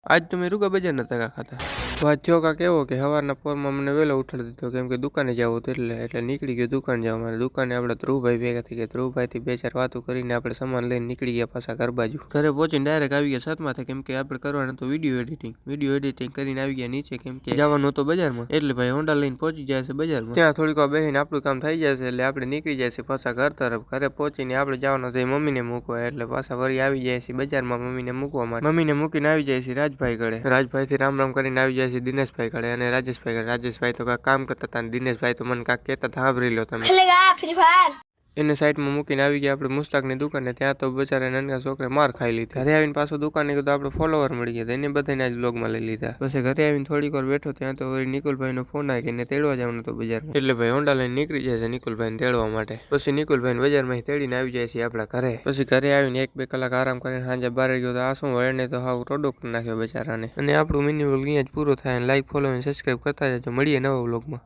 આજ તો મેં રૂગા બજાર નતા ખાતા. તો આજ થયો કાંક એવો કે સવારના પોરમાં મને વહેલો ઉઠાડી દીધો, કેમ કે દુકાને જવું હતું એટલે નીકળી ગયો દુકાન જવા. મારે દુકાને આપણે ધ્રુવભાઈ ભેગા થઈ ગયા. ધ્રુવભાઈથી બે ચાર વાતો કરીને આપણે સામાન લઈને નીકળી ગયા પાછા ઘર બાજુ. ઘરે પહોંચીને ડાયરેક્ટ આવી ગયા સાતમાંથી, કેમ કે આપણે કરવાનું હતું વિડીયો એડિટિંગ કરીને આવી ગયા નીચે, કેમ કે જવાનું હતું બજારમાં. એટલે ભાઈ હોન્ડા લઈને પહોંચી જાય છે બજારમાં. ત્યાં થોડીક વાર બેસીને આપણું કામ થઈ જાય છે એટલે આપણે નીકળી જાય છે પાછા ઘર તરફ. ઘરે પહોંચીને આપણે જવાનું હતું મમ્મીને મૂકવા, એટલે પાછા વળી આવી જાય છે બજારમાં મમ્મીને મૂકવા માટે. મમ્મીને મૂકીને આવી જાય છે રાજભાઈ ઘરે. રાજભાઈ થી રામ રામ કરીને આવી જાય છે દિનેશભાઈ ઘરે અને રાજેશભાઈ ઘરે. રાજેશભાઈ તો કાંઈક કામ કરતા હતા અને દિનેશભાઈ તો મને કાંઈક કહેતા સાંભળી લો તમે. એને સાઈડમાં મૂકીને આવી ગયા આપણે મુસ્તાકની દુકાને. ત્યાં તો બચારા નાના છોકરે માર ખાઈ લીધી. ઘરે આવીને પાછો દુકાને ગયો તો આપણે ફોલોવર મળી ગયા, એને બધાને આજ બ્લોગમાં લઈ લીધા. પછી ઘરે આવીને થોડીક વાર બેઠો, ત્યાં તો નિકુલભાઈનો ફોન આવી કે એને તેડવા જવાનું હતું બજારમાં. એટલે ભાઈ હોન્ડા લઈને નીકળી જાય છે નિકુલભાઈને તેડવા માટે. પછી નિકુલભાઈને બજારમાં તેડીને આવી જાય છે આપણા ઘરે. પછી ઘરે આવીને 1-2 કલાક આરામ કરીને સાંજે બહાર ગયો તો આ શું વળને તો હાવ ટોડો કરી નાખ્યો બચારાને. અને આપણું મિની વ્લોગ અહીંયા જ પૂરો થાય. લાઈક, ફોલો અને સબસ્ક્રાઈબ કરતા જજો. મળીએ નવા વ્લોગમાં.